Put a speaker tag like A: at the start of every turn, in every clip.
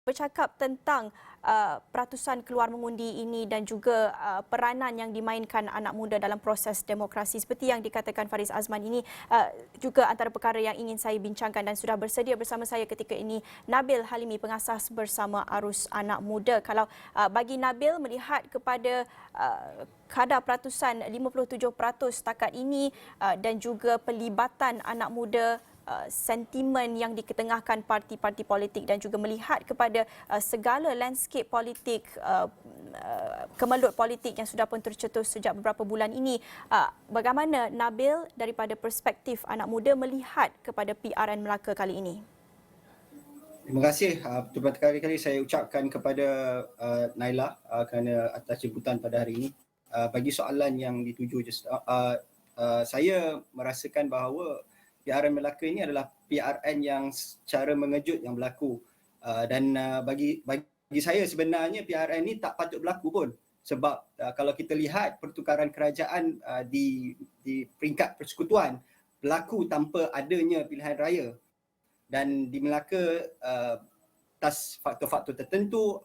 A: bercakap tentang peratusan keluar mengundi ini dan juga peranan yang dimainkan anak muda dalam proses demokrasi seperti yang dikatakan Faris Azman ini juga antara perkara yang ingin saya bincangkan, dan sudah bersedia bersama saya ketika ini Nabil Halimi, pengasas bersama Arus Anak Muda. Kalau bagi Nabil, melihat kepada kadar peratusan 57% setakat ini dan juga pelibatan anak muda, sentimen yang diketengahkan parti-parti politik dan juga melihat kepada segala landscape politik, kemelut politik yang sudah pun tercetus sejak beberapa bulan ini, bagaimana Nabil daripada perspektif anak muda melihat kepada PRN Melaka kali ini?
B: Terima kasih. Berkali-kali saya ucapkan kepada Naila kerana atas jemputan pada hari ini. Bagi soalan yang dituju, saya merasakan bahawa PRN Melaka ini adalah PRN yang secara mengejut yang berlaku, dan bagi saya sebenarnya PRN ini tak patut berlaku pun, sebab kalau kita lihat pertukaran kerajaan di peringkat persekutuan berlaku tanpa adanya pilihan raya, dan di Melaka atas faktor-faktor tertentu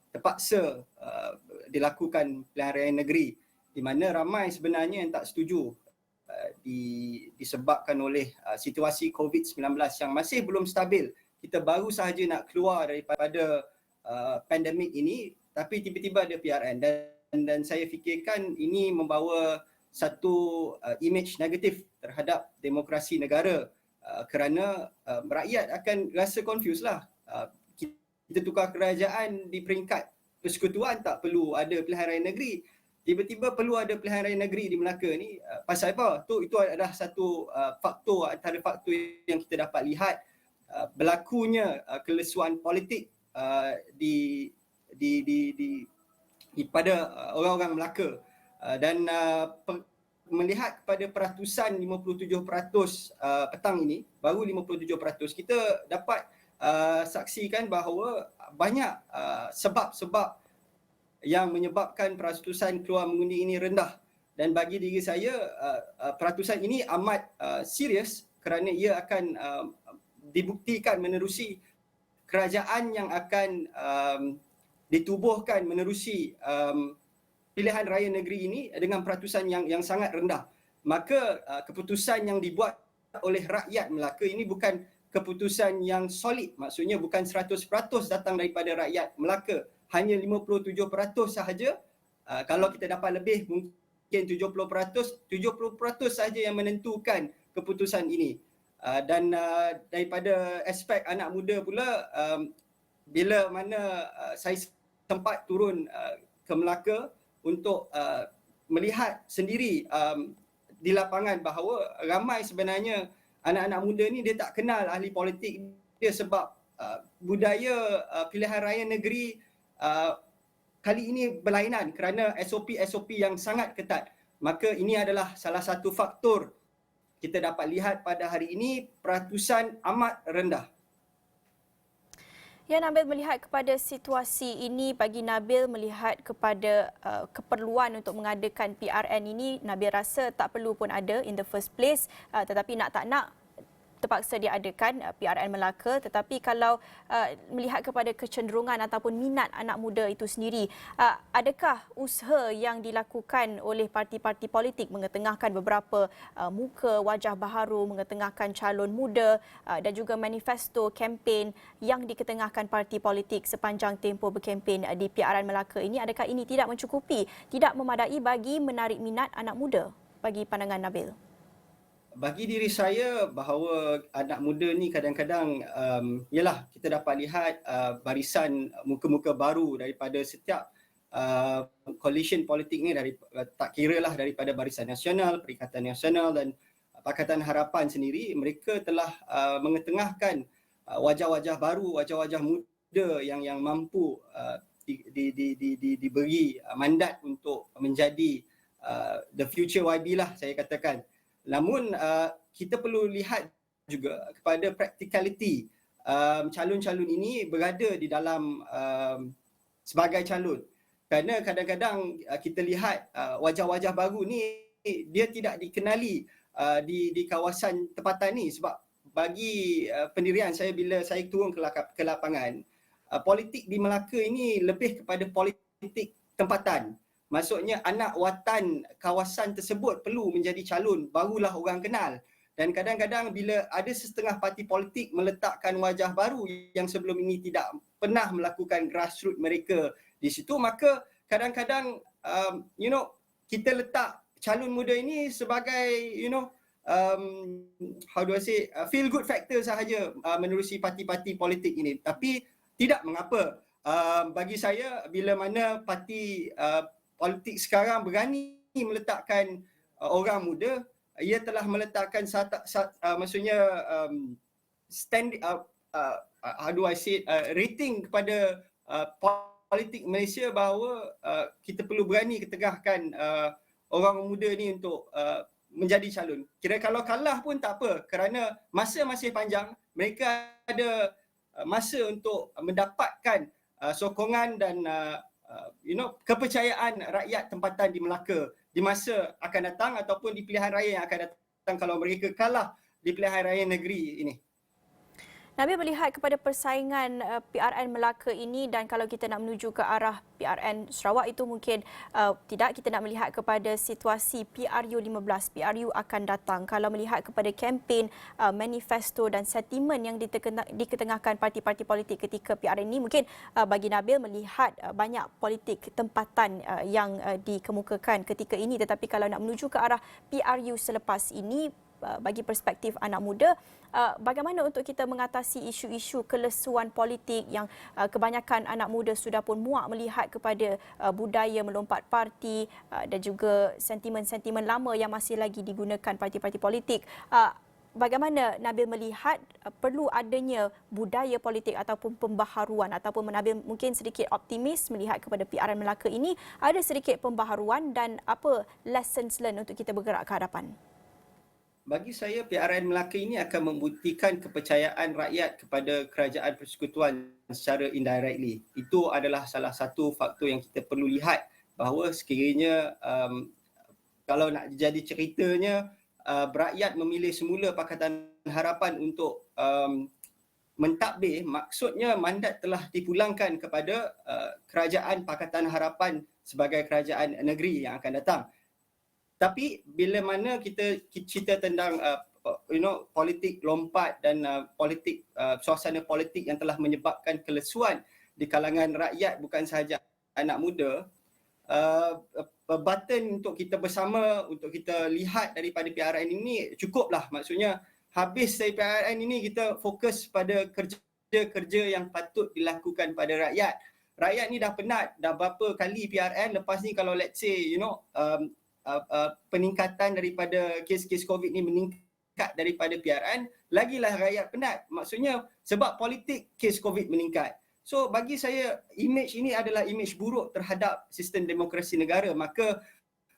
B: terpaksa dilakukan pilihan raya negeri, di mana ramai sebenarnya yang tak setuju disebabkan oleh situasi COVID-19 yang masih belum stabil. Kita baru sahaja nak keluar daripada pandemik ini, tapi tiba-tiba ada PRN, dan saya fikirkan ini membawa satu image negatif terhadap demokrasi negara, kerana rakyat akan rasa confused lah. Kita tukar kerajaan di peringkat persekutuan, tak perlu ada pilihan raya negeri. Tiba-tiba perlu ada pilihan raya negeri di Melaka ni, pasal apa? Itu adalah satu faktor antara faktor yang kita dapat lihat berlakunya kelesuan politik pada orang-orang Melaka, dan melihat kepada peratusan 57% petang ini, baru 57%, kita dapat saksikan bahawa banyak sebab-sebab yang menyebabkan peratusan keluar mengundi ini rendah. Dan bagi diri saya, peratusan ini amat serius kerana ia akan dibuktikan menerusi kerajaan yang akan ditubuhkan menerusi pilihan raya negeri ini dengan peratusan yang sangat rendah. Maka keputusan yang dibuat oleh rakyat Melaka ini bukan keputusan yang solid, maksudnya bukan 100% datang daripada rakyat Melaka, hanya 57% sahaja. Kalau kita dapat lebih, mungkin 70% sahaja yang menentukan keputusan ini. Dan daripada aspek anak muda pula, bila mana saya sempat turun ke Melaka untuk melihat sendiri di lapangan bahawa ramai sebenarnya anak-anak muda ni dia tak kenal ahli politik dia, sebab budaya pilihan raya negeri kali ini berlainan kerana SOP-SOP yang sangat ketat. Maka ini adalah salah satu faktor kita dapat lihat pada hari ini peratusan amat rendah.
A: Ya, Nabil, melihat kepada situasi ini, bagi Nabil melihat kepada keperluan untuk mengadakan PRN ini, Nabil rasa tak perlu pun ada in the first place, tetapi nak tak nak terpaksa diadakan PRN Melaka. Tetapi kalau melihat kepada kecenderungan ataupun minat anak muda itu sendiri, adakah usaha yang dilakukan oleh parti-parti politik mengetengahkan beberapa muka wajah baharu, mengetengahkan calon muda dan juga manifesto kempen yang diketengahkan parti politik sepanjang tempoh berkempen di PRN Melaka ini, adakah ini tidak mencukupi, tidak memadai bagi menarik minat anak muda bagi pandangan Nabil?
B: Bagi diri saya, bahawa anak muda ni kadang-kadang yalah, kita dapat lihat barisan muka-muka baru daripada setiap coalition politik ni, tak kira lah daripada Barisan Nasional, Perikatan Nasional dan Pakatan Harapan sendiri. Mereka telah mengetengahkan wajah-wajah baru, wajah-wajah muda yang mampu diberi mandat untuk menjadi the future YB lah, saya katakan. Namun kita perlu lihat juga kepada practicality. Calon-calon ini berada di dalam sebagai calon. Kerana kadang-kadang kita lihat wajah-wajah baru ni dia tidak dikenali di kawasan tempatan ni, sebab bagi pendirian saya, bila saya turun ke lapangan, politik di Melaka ini lebih kepada politik tempatan. Maksudnya anak watan kawasan tersebut perlu menjadi calon, barulah orang kenal. Dan kadang-kadang bila ada setengah parti politik meletakkan wajah baru yang sebelum ini tidak pernah melakukan grassroots mereka di situ, maka kadang-kadang kita letak calon muda ini sebagai how do I say, feel good factor sahaja menerusi parti-parti politik ini. Tapi tidak mengapa. Bagi saya, bila mana parti politik sekarang berani meletakkan orang muda, ia telah meletakkan maksudnya how do I say, rating kepada politik Malaysia bahawa kita perlu berani ketengahkan orang muda ni untuk menjadi calon. Kira kalau kalah pun tak apa, kerana masa masih panjang, mereka ada masa untuk mendapatkan sokongan dan kepercayaan rakyat tempatan di Melaka di masa akan datang ataupun di pilihan raya yang akan datang kalau mereka kalah di pilihan raya negeri ini.
A: Nabil melihat kepada persaingan PRN Melaka ini, dan kalau kita nak menuju ke arah PRN Sarawak itu mungkin tidak, kita nak melihat kepada situasi PRU15, PRU akan datang. Kalau melihat kepada kempen, manifesto dan sentimen yang diketengahkan parti-parti politik ketika PRN ini, mungkin bagi Nabil melihat banyak politik tempatan yang dikemukakan ketika ini. Tetapi kalau nak menuju ke arah PRU selepas ini, bagi perspektif anak muda, bagaimana untuk kita mengatasi isu-isu kelesuan politik yang kebanyakan anak muda sudah pun muak melihat kepada budaya melompat parti dan juga sentimen-sentimen lama yang masih lagi digunakan parti-parti politik. Bagaimana Nabil melihat perlu adanya budaya politik ataupun pembaharuan, ataupun Nabil mungkin sedikit optimis melihat kepada PRN Melaka ini ada sedikit pembaharuan, dan apa lessons learned untuk kita bergerak ke hadapan?
B: Bagi saya, PRN Melaka ini akan membuktikan kepercayaan rakyat kepada kerajaan persekutuan secara indirectly. Itu adalah salah satu faktor yang kita perlu lihat, bahawa sekiranya kalau nak jadi ceritanya, rakyat memilih semula Pakatan Harapan untuk mentadbir, maksudnya mandat telah dipulangkan kepada kerajaan Pakatan Harapan sebagai kerajaan negeri yang akan datang. Tapi bila mana kita cerita tentang politik lompat dan politik suasana politik yang telah menyebabkan kelesuan di kalangan rakyat bukan sahaja anak muda, button untuk kita bersama, untuk kita lihat daripada PRN ini cukuplah. Maksudnya habis dari PRN ini kita fokus pada kerja-kerja yang patut dilakukan pada rakyat. Rakyat ni dah penat, dah berapa kali PRN, lepas ni kalau let's say peningkatan daripada kes-kes COVID ni meningkat daripada PRN, lagilah rakyat penat. Maksudnya sebab politik kes COVID meningkat. So bagi saya, imej ini adalah imej buruk terhadap sistem demokrasi negara. Maka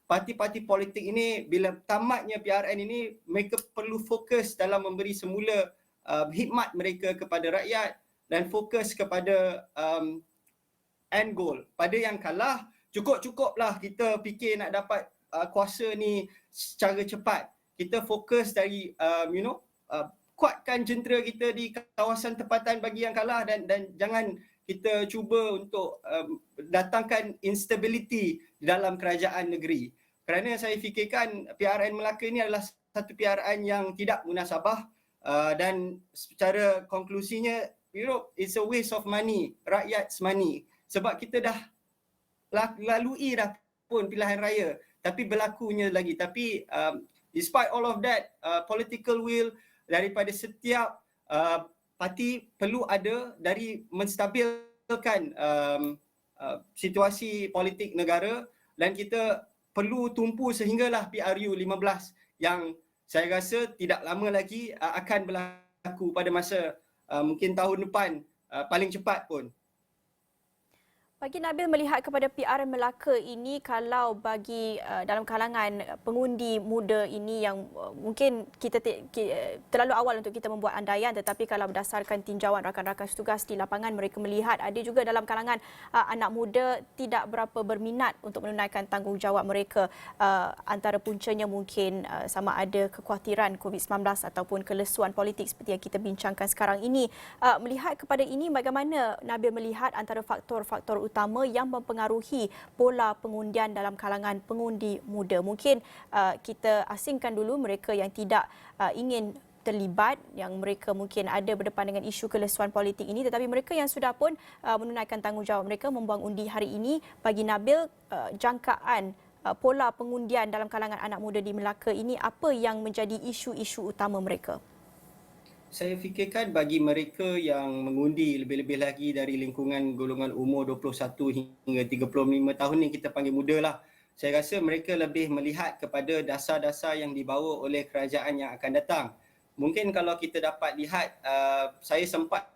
B: parti-parti politik ini bila tamatnya PRN ini, mereka perlu fokus dalam memberi semula khidmat mereka kepada rakyat dan fokus kepada end goal. Pada yang kalah, cukup-cukuplah kita fikir nak dapat kuasa ni secara cepat. Kita fokus dari kuatkan jentera kita di kawasan tempatan bagi yang kalah, dan jangan kita cuba untuk datangkan instability di dalam kerajaan negeri. Kerana saya fikirkan PRN Melaka ini adalah satu PRN yang tidak munasabah, dan secara konklusinya it's a waste of money, rakyat's money. Sebab kita dah lalui dah pun pilihan raya, tapi berlakunya lagi. Tapi despite all of that, political will daripada setiap parti perlu ada dari menstabilkan situasi politik negara, dan kita perlu tumpu sehinggalah PRU 15 yang saya rasa tidak lama lagi akan berlaku pada masa mungkin tahun depan paling cepat pun.
A: Bagi Nabil melihat kepada PR Melaka ini, kalau bagi dalam kalangan pengundi muda ini yang mungkin terlalu awal untuk kita membuat andaian, tetapi kalau berdasarkan tinjauan rakan-rakan setugas di lapangan, mereka melihat ada juga dalam kalangan anak muda tidak berapa berminat untuk menunaikan tanggungjawab mereka. Antara puncanya mungkin sama ada kekhawatiran COVID-19 ataupun kelesuan politik seperti yang kita bincangkan sekarang ini. Melihat kepada ini, bagaimana Nabil melihat antara faktor-faktor utama yang mempengaruhi pola pengundian dalam kalangan pengundi muda? Mungkin kita asingkan dulu mereka yang tidak ingin terlibat, yang mereka mungkin ada berdepan dengan isu kelesuan politik ini, tetapi mereka yang sudah pun menunaikan tanggungjawab mereka membuang undi hari ini. Bagi Nabil, jangkaan pola pengundian dalam kalangan anak muda di Melaka ini, apa yang menjadi isu-isu utama mereka?
B: Saya fikirkan bagi mereka yang mengundi lebih-lebih lagi dari lingkungan golongan umur 21 hingga 35 tahun yang kita panggil muda lah. Saya rasa mereka lebih melihat kepada dasar-dasar yang dibawa oleh kerajaan yang akan datang. Mungkin kalau kita dapat lihat, saya sempat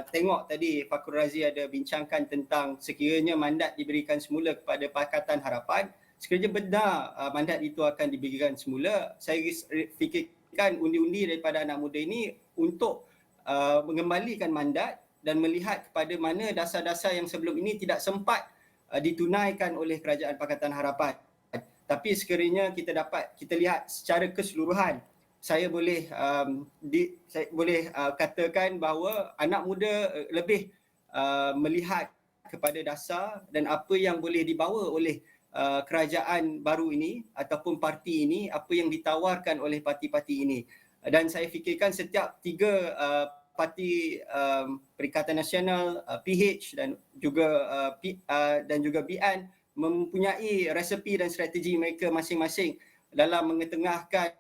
B: tengok tadi Fakrul Razi ada bincangkan tentang sekiranya mandat diberikan semula kepada Pakatan Harapan, sekiranya benar mandat itu akan diberikan semula, saya fikirkan undi-undi daripada anak muda ini untuk mengembalikan mandat dan melihat kepada mana dasar-dasar yang sebelum ini tidak sempat ditunaikan oleh Kerajaan Pakatan Harapan. Tapi sekiranya kita lihat secara keseluruhan, saya boleh katakan bahawa anak muda lebih melihat kepada dasar dan apa yang boleh dibawa oleh kerajaan baru ini ataupun parti ini, apa yang ditawarkan oleh parti-parti ini. Dan saya fikirkan setiap tiga parti Perikatan Nasional, PH dan juga BN mempunyai resepi dan strategi mereka masing-masing dalam mengetengahkan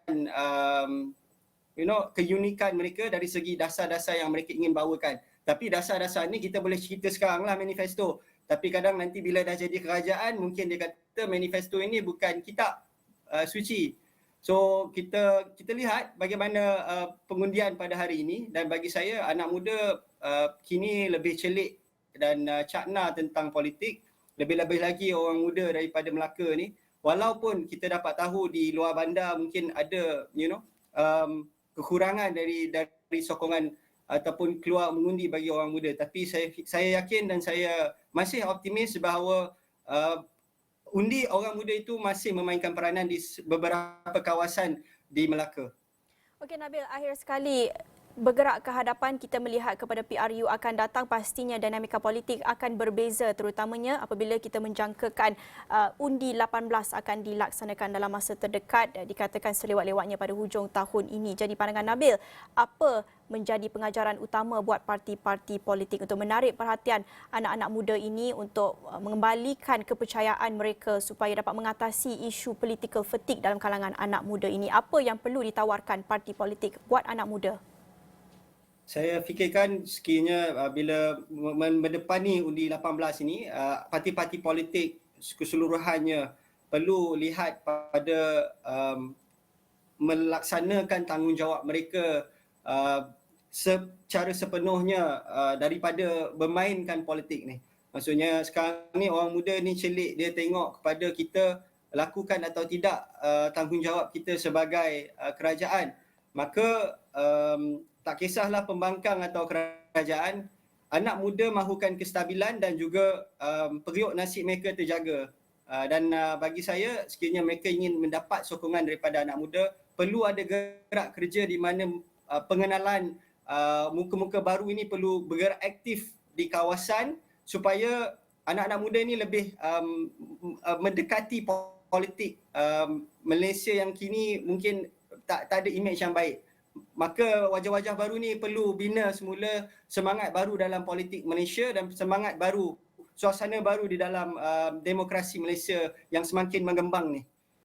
B: keunikan mereka dari segi dasar-dasar yang mereka ingin bawakan. Tapi dasar-dasar ni kita boleh cerita sekarang lah manifesto. Tapi kadang nanti bila dah jadi kerajaan, mungkin dia kata manifesto ini bukan kitab suci. So kita lihat bagaimana pengundian pada hari ini, dan bagi saya anak muda kini lebih celik dan cakna tentang politik, lebih-lebih lagi orang muda daripada Melaka ni. Walaupun kita dapat tahu di luar bandar mungkin ada kekurangan dari sokongan ataupun keluar mengundi bagi orang muda, tapi saya yakin dan saya masih optimis bahawa undi orang muda itu masih memainkan peranan di beberapa kawasan di Melaka.
A: Okey Nabil, akhir sekali, bergerak ke hadapan, kita melihat kepada PRU akan datang, pastinya dinamika politik akan berbeza, terutamanya apabila kita menjangkakan undi 18 akan dilaksanakan dalam masa terdekat, dikatakan selewat-lewatnya pada hujung tahun ini. Jadi pandangan Nabil, apa menjadi pengajaran utama buat parti-parti politik untuk menarik perhatian anak-anak muda ini untuk mengembalikan kepercayaan mereka supaya dapat mengatasi isu political fatigue dalam kalangan anak muda ini? Apa yang perlu ditawarkan parti politik buat anak muda?
B: Saya fikirkan sekiranya bila mendepani undi 18 ini, parti-parti politik keseluruhannya perlu lihat pada melaksanakan tanggungjawab mereka secara sepenuhnya daripada bermainkan politik ni. Maksudnya sekarang ni orang muda ni celik, dia tengok kepada kita lakukan atau tidak tanggungjawab kita sebagai kerajaan. Maka tak kisahlah pembangkang atau kerajaan, anak muda mahukan kestabilan dan juga periuk nasib mereka terjaga. Dan bagi saya, sekiranya mereka ingin mendapat sokongan daripada anak muda, perlu ada gerak kerja di mana pengenalan muka-muka baru ini perlu bergerak aktif di kawasan supaya anak-anak muda ini lebih mendekati politik Malaysia yang kini mungkin tak ada imej yang baik. Maka wajah-wajah baru ni perlu bina semula semangat baru dalam politik Malaysia dan semangat baru, suasana baru di dalam demokrasi Malaysia yang semakin mengembang ni.